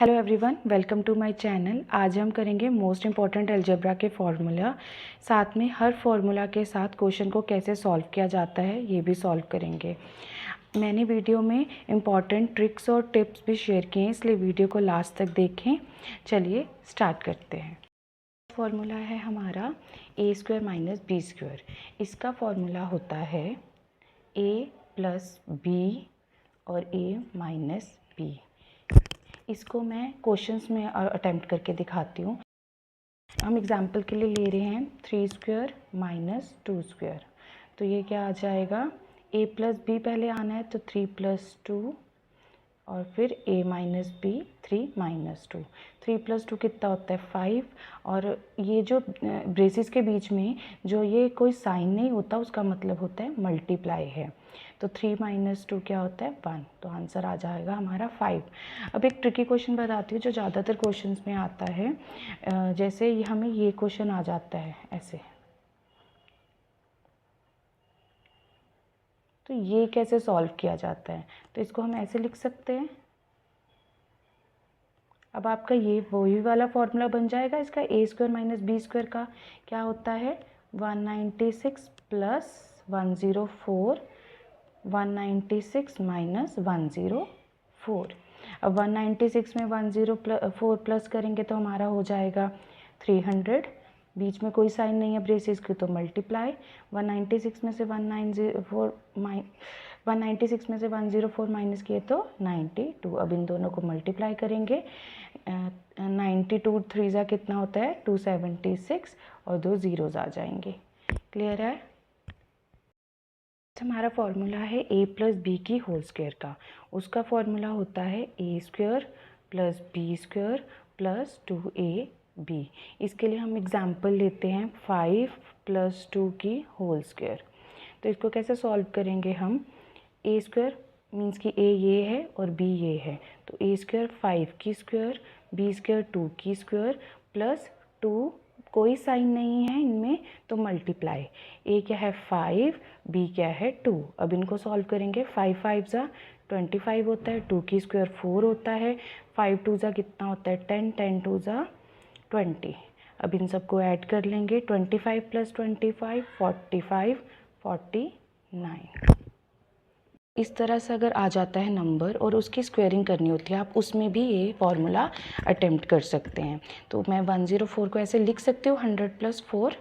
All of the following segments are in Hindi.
Hello everyone, welcome to my channel. आज हम करेंगे मोस्ट इम्पॉर्टेंट अलजेब्रा के फॉर्मूला, साथ में हर फॉर्मूला के साथ क्वेश्चन को कैसे सॉल्व किया जाता है ये भी सॉल्व करेंगे। मैंने वीडियो में इम्पॉर्टेंट ट्रिक्स और टिप्स भी शेयर किए हैं, इसलिए वीडियो को लास्ट तक देखें। चलिए स्टार्ट करते हैं। फॉर्मूला है हमारा ए स्क्वायर माइनस बी स्क्वायर। इसका फॉर्मूला होता है ए प्लस बी और ए माइनस बी। इसको मैं क्वेश्चंस में अटेम्प्ट करके दिखाती हूँ। हम एग्जाम्पल के लिए ले रहे हैं 3 स्क्वायर माइनस 2 स्क्वायर। तो ये क्या आ जाएगा, a प्लस बी पहले आना है तो 3 प्लस 2 और फिर a minus B 3 minus 2। 3 plus 2 कितना होता है 5। और ये जो ब्रेसेस के बीच में जो ये कोई साइन नहीं होता उसका मतलब होता है मल्टीप्लाई है। तो 3 माइनस 2 क्या होता है 1। तो आंसर आ जाएगा हमारा 5। अब एक ट्रिकी क्वेश्चन बताती हूँ जो ज़्यादातर क्वेश्चंस में आता है। जैसे हमें ये क्वेश्चन आ जाता है ऐसे, तो ये कैसे सॉल्व किया जाता है। तो इसको हम ऐसे लिख सकते हैं। अब आपका ये वही वाला फॉर्मूला बन जाएगा। इसका ए स्क्वायर माइनस बी स्क्वायर का क्या होता है 196 प्लस 104, 196 माइनस 104। अब 196 में 104 प्लस करेंगे तो हमारा हो जाएगा 300। बीच में कोई साइन नहीं है ब्रेसेस की तो मल्टीप्लाई। 196 में से 104 माइनस किए तो 92। अब इन दोनों को मल्टीप्लाई करेंगे। 92 3 ज़ा कितना होता है 276 और 2 ज़ीरोज़ आ जाएंगे। क्लियर है। हमारा फॉर्मूला है a प्लस बी की होल स्क्वायर का। उसका फॉर्मूला होता है A square plus B square plus 2ab। इसके लिए हम एग्जाम्पल लेते हैं 5 प्लस 2 की होल स्क्वायर। तो इसको कैसे सॉल्व करेंगे हम। ए स्क्वायर मीन्स कि a ये है और b ये है, तो a स्क्वायर 5 की स्क्वायर, b स्क्वायर 2 की स्क्वायर प्लस 2 कोई साइन नहीं है इनमें तो मल्टीप्लाई। a क्या है 5, b क्या है 2। अब इनको सॉल्व करेंगे। 5 5 ज़ा 25 होता है, 2 की स्क्वायर 4 होता है, 5 2 ज़ा कितना होता है 10, 10 2 ज़ा 20। अब इन सबको ऐड कर लेंगे। 25 प्लस 25 45 49। इस तरह से अगर आ जाता है नंबर और उसकी स्क्वेयरिंग करनी होती है, आप उसमें भी ये फॉर्मूला अटेम्प्ट कर सकते हैं। तो मैं 104 को ऐसे लिख सकती हूँ 100 प्लस 4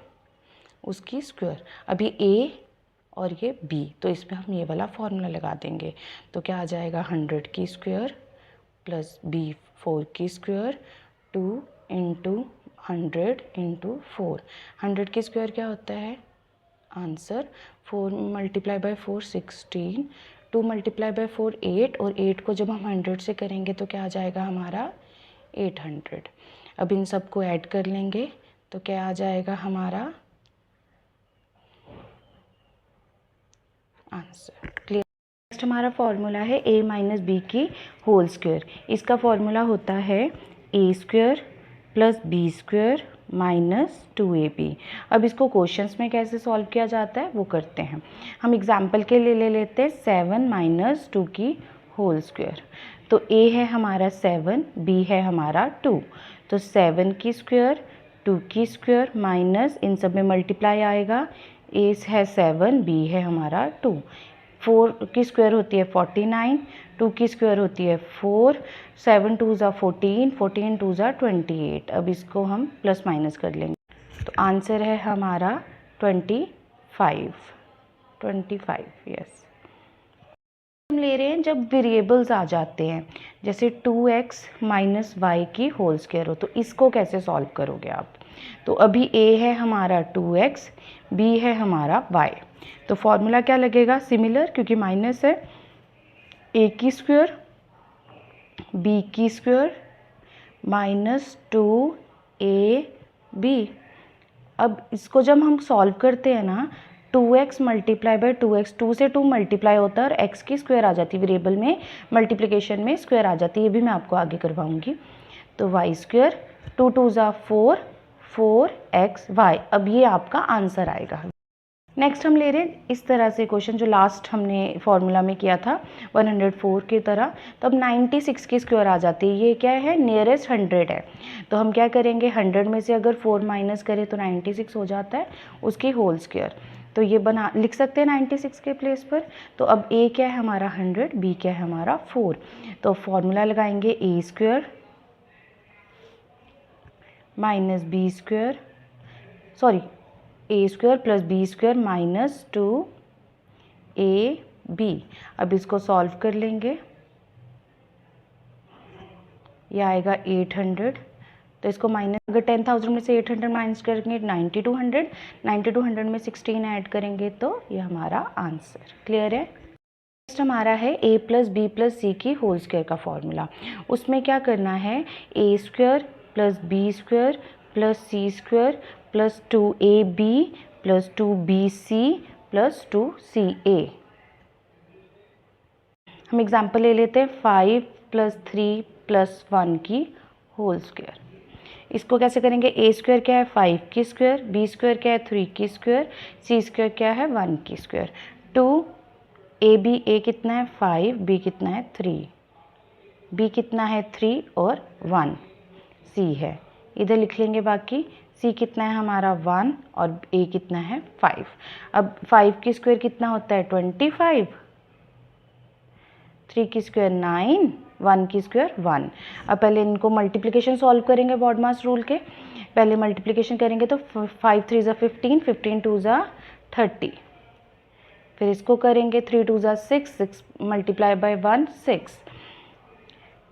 उसकी स्क्वायर। अभी a और ये b, तो इसमें हम ये वाला फॉर्मूला लगा देंगे। तो क्या आ जाएगा 100 की स्क्वायर प्लस b 4 की स्क्वायर 2 इंटू 100 इंटू 4। 100 की स्क्वायर क्या होता है answer 4 multiply by 4 16, 2 multiply by 4 8, और 8 को जब हम 100 से करेंगे तो क्या आ जाएगा हमारा 800। अब इन सबको ऐड कर लेंगे तो क्या आ जाएगा हमारा आंसर। क्लियर। नेक्स्ट हमारा फॉर्मूला है a माइनस बी की होल स्क्वायर। इसका फॉर्मूला होता है A square plus B square minus 2ab। अब इसको क्वेश्चंस में कैसे सॉल्व किया जाता है वो करते हैं। हम एग्जाम्पल के लिए ले लेते हैं 7 माइनस 2 की होल स्क्वायर। तो a है हमारा 7, b है हमारा 2। तो 7 की स्क्वायर 2 की स्क्वायर माइनस इन सब में मल्टीप्लाई आएगा। a है 7, b है हमारा 2। 4 की स्क्वायर होती है 49, 2 की स्क्वायर होती है 4, 7 2 ज़ा 14, 14 2 ज़ा 28। अब इसको हम प्लस माइनस कर लेंगे तो आंसर है हमारा 25। यस। हम ले रहे हैं जब वेरिएबल्स आ जाते हैं, जैसे 2x माइनस वाई की होल स्क्वायर हो, तो इसको कैसे सॉल्व करोगे आप। तो अभी a है हमारा 2x, b है हमारा y। तो फॉर्मूला क्या लगेगा सिमिलर, क्योंकि माइनस है a की स्क्वायर b की स्क्वायर माइनस 2ab। अब इसको जब हम सॉल्व करते हैं ना 2x मल्टीप्लाई बाय 2x, 2 से 2 मल्टीप्लाई होता है और x की स्क्वायर आ जाती है, वेरिएबल में मल्टीप्लिकेशन में स्क्वायर आ जाती है, ये भी मैं आपको आगे करवाऊंगी। तो y स्क्वायर 2 2 ज़ा 4, 4xy। अब ये आपका आंसर आएगा। नेक्स्ट हम ले रहे हैं इस तरह से क्वेश्चन जो लास्ट हमने फॉर्मूला में किया था 104 की तरह। तो अब 96 की स्क्वायर आ जाती है, ये क्या है, नियरेस्ट 100 है। तो हम क्या करेंगे, 100 में से अगर 4 माइनस करें तो 96 हो जाता है, उसकी होल स्क्वायर। तो ये बना लिख सकते हैं 96 के प्लेस पर। तो अब a क्या है हमारा 100, b क्या है हमारा 4। तो फॉर्मूला लगाएंगे a square minus B square, sorry a square plus B square minus 2ab। अब इसको सॉल्व कर लेंगे, यह आएगा 800। तो इसको माइनस, अगर 10,000 में से 800 माइनस करेंगे 9200, 9200 में 16 ऐड करेंगे तो ये हमारा आंसर। क्लियर है। नेक्स्ट हमारा है a प्लस बी प्लस सी की होल स्क्वायर का फॉर्मूला। उसमें क्या करना है, a square plus B square plus C square plus 2ab plus 2bc plus 2ca। हम एग्जाम्पल ले लेते हैं 5 प्लस 3 प्लस 1 की होल स्क्वायर। इसको कैसे करेंगे, a स्क्वायर क्या है 5 की स्क्वायर, b स्क्वायर क्या है 3 की स्क्वायर, c स्क्वायर क्या है 1 की स्क्वायर। 2ab, a कितना है 5, b कितना है 3, b कितना है 3 और 1 c है। इधर लिख लेंगे बाकी, c कितना है हमारा 1 और a कितना है 5। अब 5 की स्क्वायर कितना होता है 25, 3 की स्क्वायर 9, 1 की स्क्वायर 1। अब पहले इनको मल्टीप्लिकेशन सॉल्व करेंगे BODMAS रूल के। पहले मल्टीप्लिकेशन करेंगे तो 5 3 ज़ा 15, 15 2 ज़ा 30। फिर इसको करेंगे 3 2 ज़ा 6, 6 मल्टीप्लाई बाय 1 6,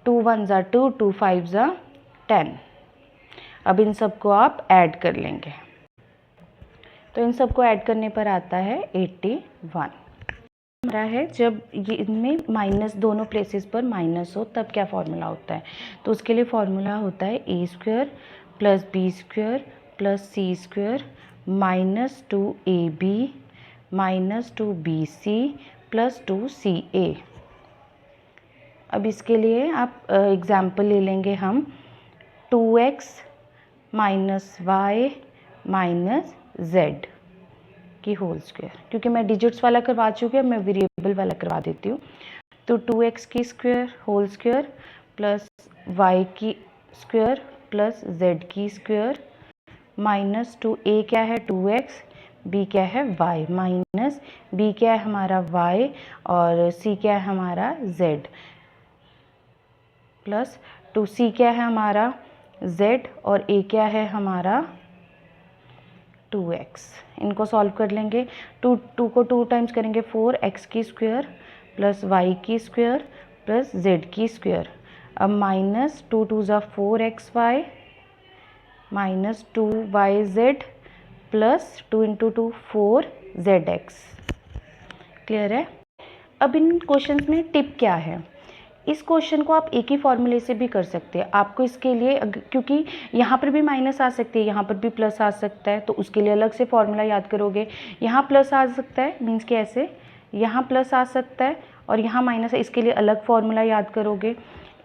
2 1 ज़ा 2, 2 5 ज़ा 10। अब इन सबको आप ऐड कर लेंगे, तो इन सबको ऐड करने पर आता है 81। हमारा है जब ये इनमें माइनस दोनों प्लेसेस पर माइनस हो तब क्या फॉर्मूला होता है। तो उसके लिए फॉर्मूला होता है a square plus B square plus C square minus 2ab minus 2bc plus 2ca। अब इसके लिए आप एग्जाम्पल ले लेंगे हम 2x minus Y minus Z की होल स्क्वायर। क्योंकि मैं डिजिट्स वाला करवा चुकी हूँ, मैं वेरिएबल वाला करवा देती हूँ। तो 2x की square whole square plus y की स्क्वायर प्लस z की स्क्वायर माइनस 2a क्या है 2x, b क्या है y माइनस b क्या है हमारा y और c क्या है हमारा z प्लस 2c क्या है हमारा z और a क्या है हमारा 2x। इनको सॉल्व कर लेंगे, 2 को 2 टाइम्स करेंगे 4x की स्क्वायर प्लस y की स्क्वायर प्लस z की स्क्वायर। अब माइनस 2 2 ज़ा 4xy minus 2yz plus 2 into 2 4zx। Clear है। अब इन क्वेश्चंस में टिप क्या है, इस क्वेश्चन को आप एक ही फॉर्मूले से भी कर सकते हैं। आपको इसके लिए क्योंकि यहाँ पर भी माइनस आ सकती है, यहाँ पर भी प्लस आ सकता है, तो उसके लिए अलग से फॉर्मूला याद करोगे। यहाँ प्लस आ सकता है मीन्स कि ऐसे, यहाँ प्लस आ सकता है और यहाँ माइनस है, इसके लिए अलग फॉर्मूला याद करोगे।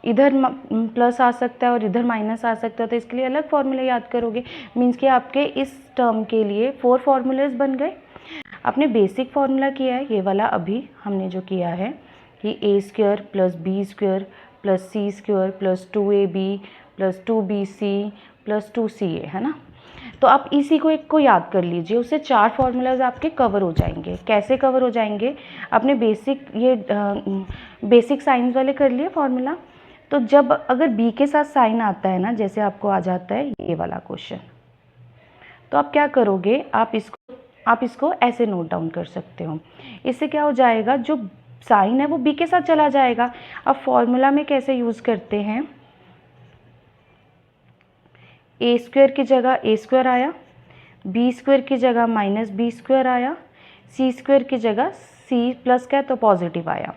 इधर प्लस आ सकता है और इधर माइनस आ सकता है, तो इसके लिए अलग फॉर्मूला याद करोगे। मीन्स कि आपके इस टर्म के लिए 4 फार्मूलाज बन गए। आपने बेसिक फार्मूला किया है ये वाला, अभी हमने जो किया है कि a square plus B square plus C square plus 2ab plus 2bc plus 2ca है ना। तो आप इसी को एक को याद कर लीजिए, उससे 4 फार्मूलाज आपके कवर हो जाएंगे। कैसे कवर हो जाएंगे, आपने बेसिक साइंस वाले कर लिए फार्मूला। तो जब अगर b के साथ साइन आता है ना, जैसे आपको आ जाता है ये वाला क्वेश्चन, तो आप क्या करोगे, आप इसको ऐसे नोट डाउन कर सकते हो। इससे क्या हो जाएगा, जो साइन है वो b के साथ चला जाएगा। अब फॉर्मूला में कैसे यूज करते हैं, a स्क्वायर की जगह a स्क्वायर आया, b स्क्वायर की जगह माइनस बी स्क्वायर आया, c स्क्वायर की जगह c प्लस का है तो पॉजिटिव आया।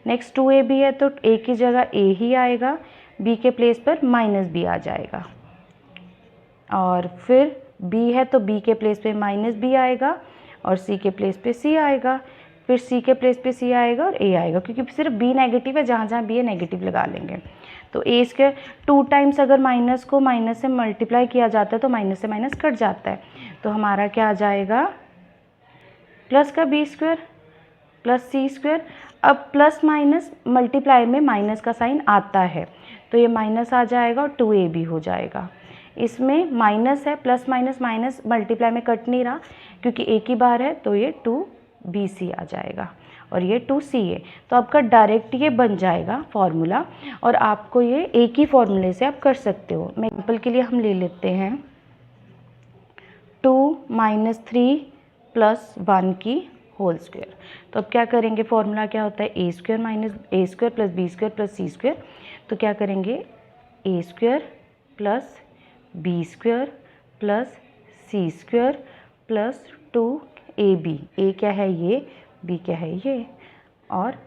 नेक्स्ट 2ab है तो a की जगह a ही आएगा, b के प्लेस पर माइनस b आ जाएगा। और फिर b है तो b के प्लेस पे माइनस b आएगा और c के प्लेस पे c आएगा, फिर c के प्लेस पे c आएगा और a आएगा, क्योंकि सिर्फ b नेगेटिव है, जहाँ जहाँ b है नेगेटिव लगा लेंगे। तो a स्क्वायर 2 टाइम्स अगर माइनस को माइनस से मल्टीप्लाई किया जाता है तो माइनस से माइनस कट जाता है, तो हमारा क्या आ जाएगा प्लस का B square plus C square. अब प्लस माइनस मल्टीप्लाई में माइनस का साइन आता है तो ये माइनस आ जाएगा और 2ab हो जाएगा। इसमें माइनस है, प्लस माइनस माइनस मल्टीप्लाई में कट नहीं रहा क्योंकि एक ही बार है, तो ये 2bc आ जाएगा और ये 2ca। तो आपका डायरेक्ट ये बन जाएगा फॉर्मूला और आपको ये एक ही फॉर्मूले से आप कर सकते हो। मैं एग्जाम्पल के लिए हम ले लेते हैं 2 - 3 + 1 की होल स्क्वायर। तो अब क्या करेंगे, फॉर्मूला क्या होता है, a² - a² + b² + c²। तो क्या करेंगे, a² + b² + c² + 2ab। a क्या है ये, b क्या है ये, और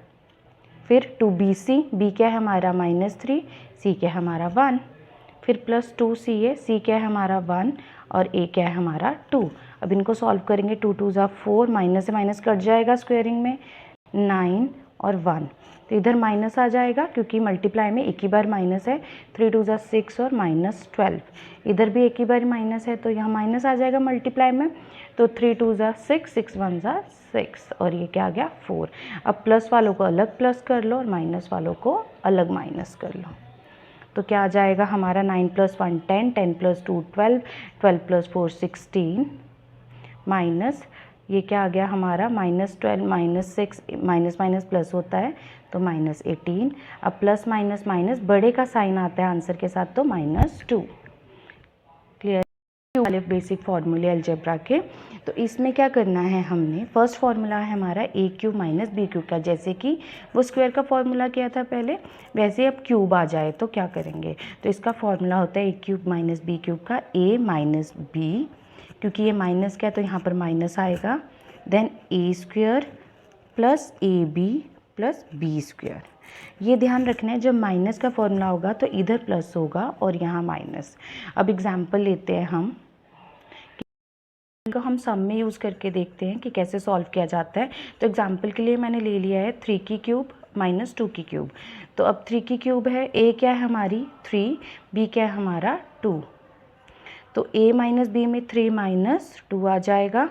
फिर 2bc, b क्या है हमारा -3, c क्या है हमारा 1, फिर प्लस 2ca, c क्या है हमारा 1 और a क्या है हमारा 2। अब इनको सॉल्व करेंगे, 2 × 2 = 4, माइनस से माइनस कट जाएगा स्क्वायरिंग में, 9 और 1, तो इधर माइनस आ जाएगा क्योंकि मल्टीप्लाई में एक ही बार माइनस है। 3 × 2 = 6 और -12, इधर भी एक ही बार माइनस है तो यहाँ माइनस आ जाएगा मल्टीप्लाई में। तो 3 × 2 = 6, 6 × 1 = 6 और ये क्या आ गया 4। अब प्लस वालों को अलग प्लस कर लो और माइनस वालों को अलग माइनस कर लो। तो क्या आ जाएगा हमारा, 9 + 1 10, 10 + 2 12, 12 + 4 16, माइनस ये क्या आ गया हमारा -12 -6, माइनस माइनस प्लस होता है तो -18। अब प्लस माइनस माइनस बड़े का साइन आता है आंसर के साथ तो -2। क्लियर वाले बेसिक फार्मूले अलजेब्रा के। तो इसमें क्या करना है, हमने फर्स्ट फार्मूला है हमारा a³ - b³ का, जैसे कि वो स्क्वायर का फार्मूला किया था पहले, वैसे अब क्यूब आ जाए तो क्या करेंगे। तो इसका फार्मूला होता है a³ - b³ का, a - b, क्योंकि ये माइनस क्या है तो यहाँ पर माइनस आएगा, देन a² + ab + b²। ये ध्यान रखना है, जब माइनस का फॉर्मूला होगा तो इधर प्लस होगा और यहाँ माइनस। अब एग्जाम्पल लेते हैं हम, इनको हम सम में यूज़ करके देखते हैं कि कैसे सॉल्व किया जाता है। तो एग्जाम्पल के लिए मैंने ले लिया है 3³ - 2³ तो अब 3³ है, a क्या है हमारी 3, b क्या है हमारा 2, तो a - b में 3 - 2 आ जाएगा।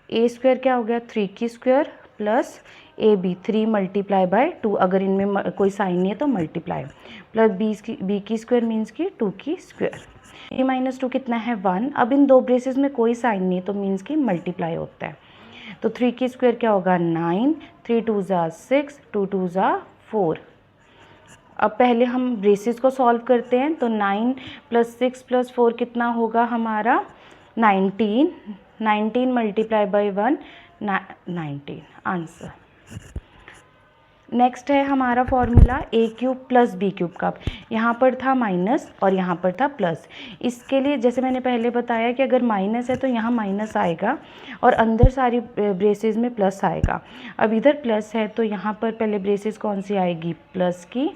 a² क्या हो गया 3² + ab 3 × 2, अगर इनमें कोई साइन नहीं है तो मल्टीप्लाई, प्लस b² मीन्स की 2²। a - 2 कितना है 1। अब इन दो ब्रेसेस में कोई साइन नहीं है तो मीन्स की मल्टीप्लाई होता है। तो 3² क्या होगा 9, 3 × 2 = 6, 2 × 2 = 4। अब पहले हम ब्रेसेस को सॉल्व करते हैं, तो 9 + 6 + 4 कितना होगा हमारा 19, 19 × 1 19 आंसर। नेक्स्ट है हमारा फॉर्मूला a³ + b³ का, यहाँ पर था माइनस और यहाँ पर था प्लस। इसके लिए जैसे मैंने पहले बताया कि अगर माइनस है तो यहाँ माइनस आएगा और अंदर सारी ब्रेसेस में प्लस आएगा। अब इधर प्लस है तो यहाँ पर पहले ब्रेसेस कौन सी आएगी प्लस की,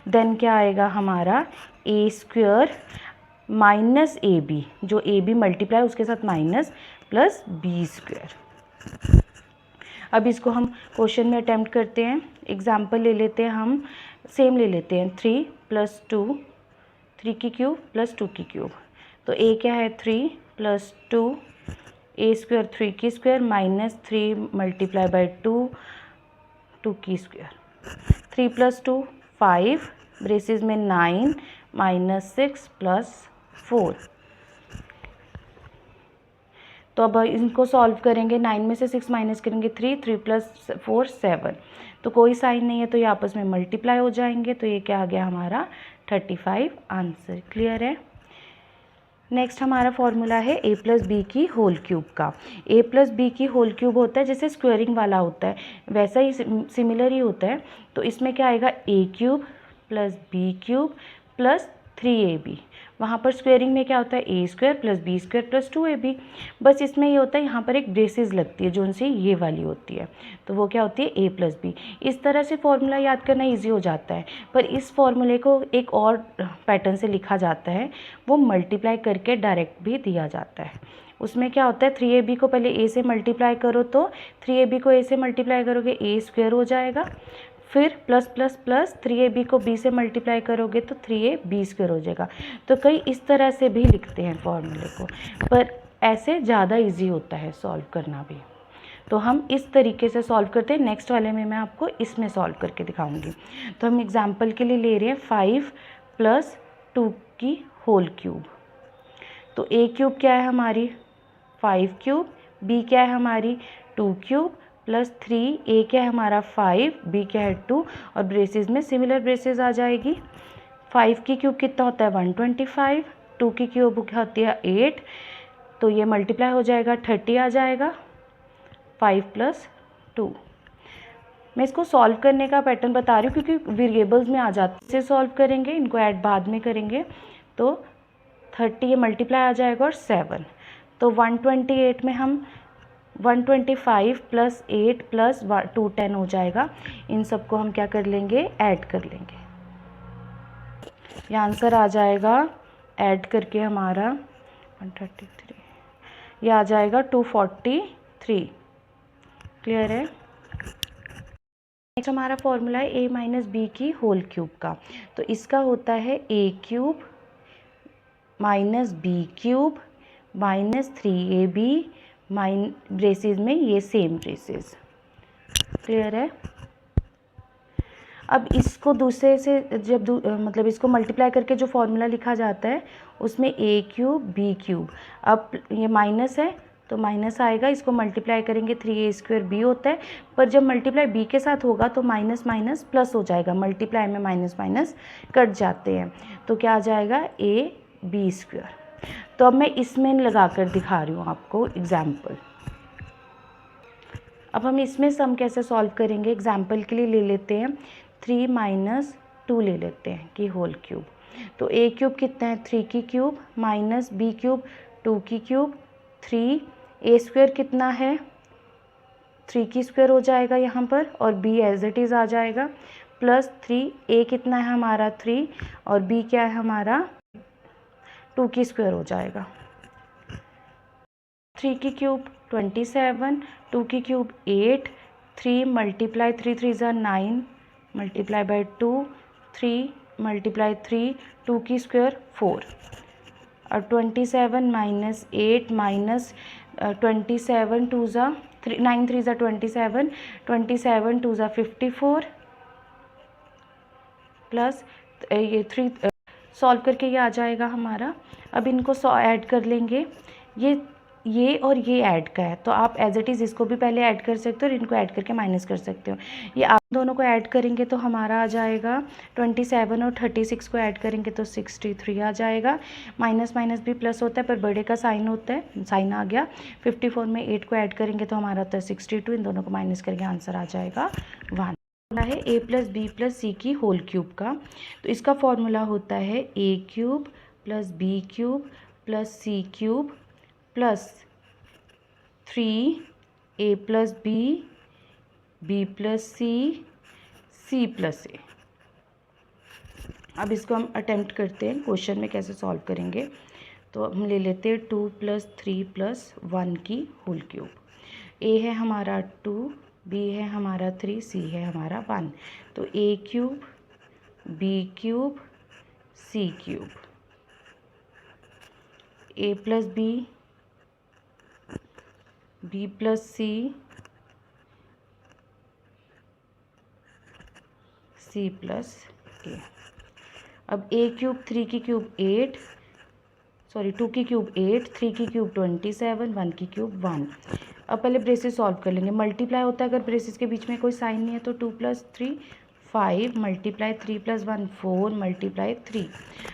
देन क्या आएगा हमारा a² - ab, जो ab मल्टीप्लाई उसके साथ माइनस प्लस b²। अब इसको हम क्वेश्चन में अटैम्प्ट करते हैं। एग्जाम्पल ले लेते हैं, हम सेम ले लेते हैं 3 + 2, 3³ + 2³। तो a क्या है 3 + 2, a² 3² - 3 × 2 2²। 3 + 2 5, ब्रेसेस में 9 -6 + 4। तो अब इनको सॉल्व करेंगे, 9 में से 6 माइनस करेंगे 3, 3 + 4 7, तो कोई साइन नहीं है तो ये आपस में मल्टीप्लाई हो जाएंगे। तो ये क्या आ गया हमारा 35 आंसर। क्लियर है। नेक्स्ट हमारा फॉर्मूला है a + b की होल क्यूब का। a + b की होल क्यूब होता है जैसे स्क्वायरिंग वाला होता है, वैसा ही सिमिलर ही होता है। तो इसमें क्या आएगा a³ + b³ + 3ab। वहाँ पर स्क्वायरिंग में क्या होता है a² + b² + 2ab। बस इसमें ये होता है यहाँ पर एक ब्रेसेस लगती है जो उनसे ये वाली होती है, तो वो क्या होती है a + b। इस तरह से फॉर्मूला याद करना इजी हो जाता है, पर इस फॉर्मूले को एक और पैटर्न से लिखा जाता है, वो मल्टीप्लाई करके डायरेक्ट भी दिया जाता है। उसमें क्या होता है 3ab को पहले a से मल्टीप्लाई करो तो 3ab को a से मल्टीप्लाई करोगे a² हो जाएगा, फिर प्लस प्लस प्लस 3ab को b से मल्टीप्लाई करोगे तो 3ab² हो जाएगा। तो कई इस तरह से भी लिखते हैं फॉर्मूले को, पर ऐसे ज़्यादा इजी होता है सॉल्व करना भी। तो हम इस तरीके से सॉल्व करते हैं। नेक्स्ट वाले में मैं आपको इसमें सॉल्व करके दिखाऊंगी। तो हम एग्जांपल के लिए ले रहे हैं 5 + 2 की होल क्यूब। तो a क्यूब क्या है हमारी 5 क्यूब, b क्या है हमारी 2 क्यूब प्लस 3, a क्या है हमारा 5, b क्या है 2, और ब्रेसेस में सिमिलर ब्रेसेस आ जाएगी। 5 की क्यूब कितना होता है 125, 2 की क्यूब क्या होती है 8, तो ये मल्टीप्लाई हो जाएगा 30 आ जाएगा। 5 + 2। मैं इसको सॉल्व करने का पैटर्न बता रही हूँ क्योंकि वेरिएबल्स में आ जाते से सॉल्व करेंगे, इनको ऐड बाद में करेंगे। तो 30 ये मल्टीप्लाई आ जाएगा और 7, तो 128 में हम 125 + 8 + 210 हो जाएगा। इन सबको हम क्या कर लेंगे ऐड कर लेंगे। ये आंसर आ जाएगा ऐड करके हमारा 133, ये आ जाएगा 243। क्लियर है। नेक्स्ट हमारा फॉर्मूला है a - b की होल क्यूब का। तो इसका होता है a cube - b cube -3ab braces में ये सेम ब्रेसेस। क्लियर है। अब इसको दूसरे से जब मतलब इसको मल्टीप्लाई करके जो फॉर्मूला लिखा जाता है उसमें a क्यूब b क्यूब, अब ये माइनस है तो माइनस आएगा, इसको मल्टीप्लाई करेंगे 3a² b होता है, पर जब मल्टीप्लाई b के साथ होगा तो माइनस माइनस प्लस हो जाएगा, मल्टीप्लाई में माइनस माइनस कट जाते हैं, तो क्या आ जाएगा ab²। तो अब मैं इसमें लगा कर दिखा रही हूँ आपको एग्जाम्पल। अब हम इसमें सम कैसे सॉल्व करेंगे, एग्जाम्पल के लिए ले लेते हैं 3 - 2 ले लेते हैं कि होल क्यूब। तो a क्यूब कितना है 3 की क्यूब माइनस b क्यूब 2 की क्यूब 3, a² कितना है 3 की स्क्वायर हो जाएगा यहाँ पर, और b एज इट इज़ आ जाएगा प्लस 3, a कितना है हमारा 3 और b क्या है हमारा 2 की स्क्वायर हो जाएगा। 3 की क्यूब 27, 2 की क्यूब 8, 3 मल्टीप्लाई 3 3 ज़ा 9 मल्टीप्लाई बाय 2, 3 मल्टीप्लाई 3, 2 की स्क्वायर 4, और 27 - 8 माइनस 27 2 ज़ा 9 3 ज़ा 27, 27 2 ज़ा 54 प्लस ये 3 सॉल्व करके ये आ जाएगा हमारा। अब इनको ऐड कर लेंगे, ये और ये ऐड का है तो आप एज इट इज़ इसको भी पहले ऐड कर सकते हो और इनको ऐड करके माइनस कर सकते हो। ये आप दोनों को ऐड करेंगे तो हमारा आ जाएगा 27 और 36 को ऐड करेंगे तो 63 आ जाएगा। माइनस माइनस भी प्लस होता है पर बड़े का साइन होता है, साइन आ गया। 54 में 8 को ऐड करेंगे तो हमारा होता है 62, इन दोनों को माइनस करेंगे आंसर आ जाएगा 1। है a + b + c की होल क्यूब का। तो इसका फॉर्मूला होता है a cube + b cube + c cube plus 3a + b, b + c, c + a। अब इसको हम अटेम्प्ट करते हैं क्वेश्चन में कैसे सॉल्व करेंगे। तो हम ले लेते हैं 2 + 3 + 1 की होल क्यूब। a है हमारा 2, b है हमारा 3, c है हमारा 1। तो a cube b cube c cube, a + b, b + c, c + a। अब a क्यूब 3 की क्यूब 8, सॉरी 2 की क्यूब 8, 3 की क्यूब 27, 1 की क्यूब 1। अब पहले ब्रेसेस सॉल्व कर लेंगे। मल्टीप्लाई होता है अगर ब्रेसेस के बीच में कोई साइन नहीं है तो 2 + 3 5 मल्टीप्लाई 3 + 1 4 मल्टीप्लाई 3।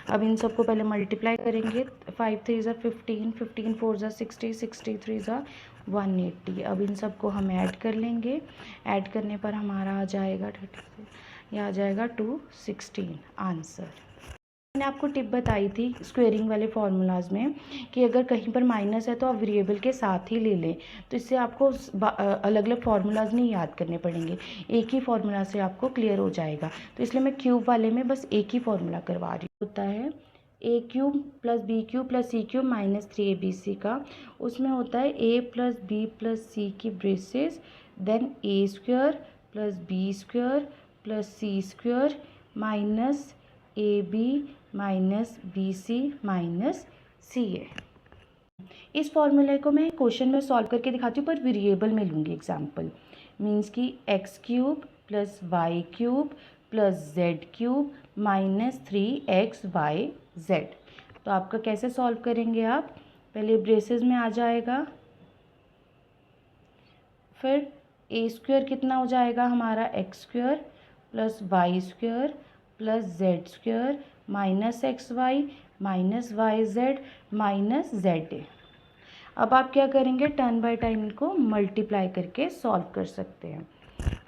अब इन सबको पहले मल्टीप्लाई करेंगे। 5 3 ज़ा 15, 15 4 ज़ा 60, 63 ज़ा 180। अब इन सबको हम ऐड कर लेंगे। ऐड करने पर हमारा आ जाएगा 36, ये आ जाएगा 216 आंसर। मैंने आपको टिप बताई थी स्क्वेयरिंग वाले फार्मूलाज में कि अगर कहीं पर माइनस है तो आप वेरिएबल के साथ ही ले लें, तो इससे आपको अलग अलग फार्मूलाज नहीं याद करने पड़ेंगे, एक ही फार्मूला से आपको क्लियर हो जाएगा। तो इसलिए मैं क्यूब वाले में बस एक ही फार्मूला करवा रही हूँ। होता है a cube + b cube + c cube -3abc का, उसमें होता है a + b + c की braces, then a² + b² + c² minus ab - bc - ca। इस फॉर्मूले को मैं क्वेश्चन में सॉल्व करके दिखाती हूँ, पर वेरिएबल में लूँगी एग्जाम्पल। मीन्स कि X cube plus Y cube plus Z cube minus 3xyz। तो आपका कैसे सॉल्व करेंगे आप, पहले ब्रेसेस में आ जाएगा, फिर ए स्क्वायर कितना हो जाएगा हमारा X square plus Y square plus Z square minus X Y minus Y Z minus Z A. अब आप क्या करेंगे, टर्न बाय टर्न को मल्टीप्लाई करके सॉल्व कर सकते हैं।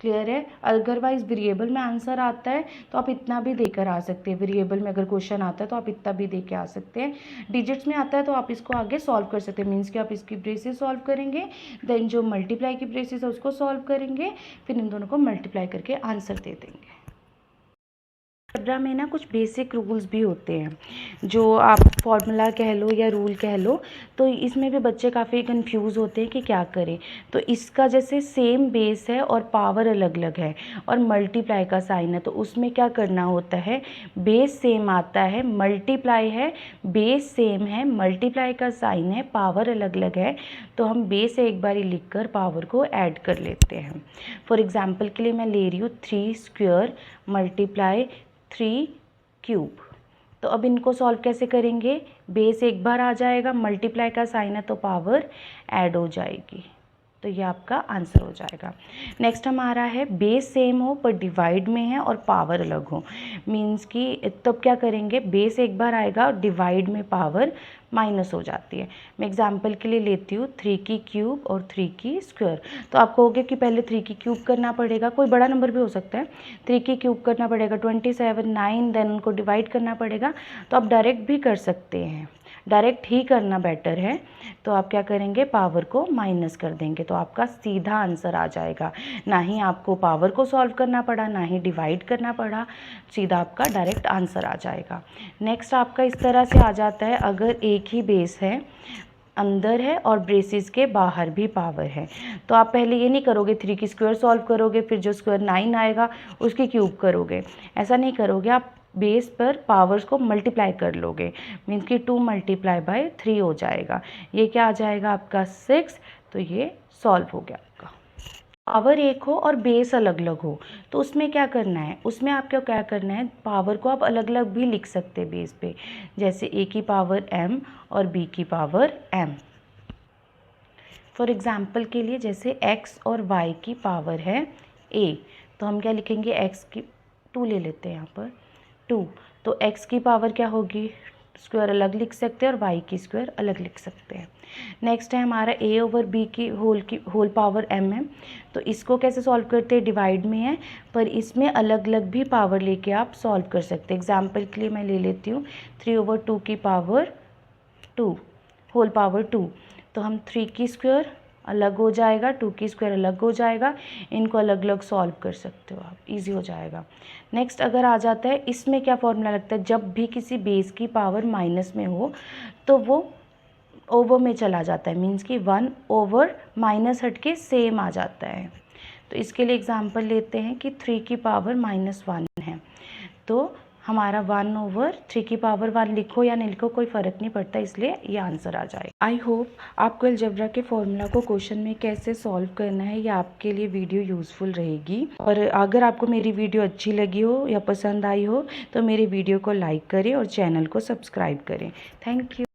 क्लियर है। अदरवाइज वेरिएबल में आंसर आता है तो आप इतना भी देकर आ सकते हैं, वेरिएबल में अगर क्वेश्चन आता है तो आप इतना भी दे के आ सकते हैं। डिजिट्स में आता है तो आप इसको आगे सॉल्व कर सकते हैं, मीन्स कि आप इसकी ब्रेसेस सॉल्व करेंगे, देन जो मल्टीप्लाई की ब्रेसेस है उसको सॉल्व करेंगे, फिर इन दोनों को मल्टीप्लाई करके आंसर दे देंगे। अलजेब्रा में ना कुछ बेसिक रूल्स भी होते हैं, जो आप फॉर्मूला कह लो या रूल कह लो, तो इसमें भी बच्चे काफ़ी कंफ्यूज होते हैं कि क्या करें। तो इसका जैसे सेम बेस है और पावर अलग अलग है और मल्टीप्लाई का साइन है, तो उसमें क्या करना होता है, बेस सेम आता है, मल्टीप्लाई है, बेस सेम है, मल्टीप्लाई का साइन है, पावर अलग अलग है, तो हम बेस एक बार ही लिख कर पावर को ऐड कर लेते हैं। फॉर एग्जाम्पल के लिए मैं ले रही हूँ 3 स्क्वायर मल्टीप्लाई 3 क्यूब। तो अब इनको सॉल्व कैसे करेंगे, बेस एक बार आ जाएगा, मल्टीप्लाई का साइन है तो पावर ऐड हो जाएगी, तो ये आपका आंसर हो जाएगा। नेक्स्ट हमारा है बेस सेम हो पर डिवाइड में है और पावर अलग हो, मीन्स कि तब क्या करेंगे, बेस एक बार आएगा और डिवाइड में पावर माइनस हो जाती है। मैं एग्जांपल के लिए लेती हूँ 3 की क्यूब और 3 की स्क्वायर। तो आप कहोगे कि पहले 3 की क्यूब करना पड़ेगा, कोई बड़ा नंबर भी हो सकता है, 3 की क्यूब करना पड़ेगा 27 9, देन उनको डिवाइड करना पड़ेगा। तो आप डायरेक्ट भी कर सकते हैं, डायरेक्ट ही करना बेटर है। तो आप क्या करेंगे, पावर को माइनस कर देंगे, तो आपका सीधा आंसर आ जाएगा। ना ही आपको पावर को सॉल्व करना पड़ा, ना ही डिवाइड करना पड़ा, सीधा आपका डायरेक्ट आंसर आ जाएगा। नेक्स्ट आपका इस तरह से आ जाता है, अगर एक ही बेस है, अंदर है और ब्रेसेस के बाहर भी पावर है, तो आप पहले ये नहीं करोगे 3 की स्क्वायर सॉल्व करोगे, फिर जो स्क्वायर 9 आएगा उसकी क्यूब करोगे, ऐसा नहीं करोगे। आप बेस पर पावर्स को मल्टीप्लाई कर लोगे, मीन्स कि 2 मल्टीप्लाई बाय 3 हो जाएगा, ये क्या आ जाएगा आपका 6। तो ये सॉल्व हो गया आपका। पावर एक हो और बेस अलग अलग हो, तो उसमें क्या करना है, उसमें आपको क्या करना है, पावर को आप अलग अलग भी लिख सकते हैं बेस पे, जैसे a की पावर m और b की पावर m। फॉर एग्जाम्पल के लिए जैसे x और y की पावर है a, तो हम क्या लिखेंगे, x की 2 ले लेते हैं यहाँ पर 2, तो x की पावर क्या होगी, स्क्वायर अलग लिख सकते हैं और y की स्क्वायर अलग लिख सकते हैं। नेक्स्ट है हमारा a ओवर b की होल पावर m है, तो इसको कैसे सॉल्व करते हैं, डिवाइड में है, पर इसमें अलग अलग भी पावर लेके आप सॉल्व कर सकते हैं। एग्जाम्पल के लिए मैं ले लेती हूँ 3/2 की पावर 2 होल पावर 2, तो हम 3 की स्क्वायर अलग हो जाएगा, 2 की स्क्वायर अलग हो जाएगा, इनको अलग अलग सॉल्व कर सकते हो आप, इजी हो जाएगा। नेक्स्ट अगर आ जाता है, इसमें क्या फॉर्मूला लगता है, जब भी किसी बेस की पावर माइनस में हो तो वो ओवर में चला जाता है, मीन्स कि 1 ओवर माइनस हट के सेम आ जाता है। तो इसके लिए एग्जांपल लेते हैं कि 3 की पावर -1 है, तो हमारा 1/3 की पावर 1 लिखो या नहीं लिखो कोई फ़र्क नहीं पड़ता, इसलिए ये आंसर आ जाएगा। आई होप आपको अलजेब्रा के फॉर्मूला को क्वेश्चन में कैसे सॉल्व करना है, या आपके लिए वीडियो यूज़फुल रहेगी। और अगर आपको मेरी वीडियो अच्छी लगी हो या पसंद आई हो तो मेरी वीडियो को लाइक करें और चैनल को सब्सक्राइब करें। Thank you.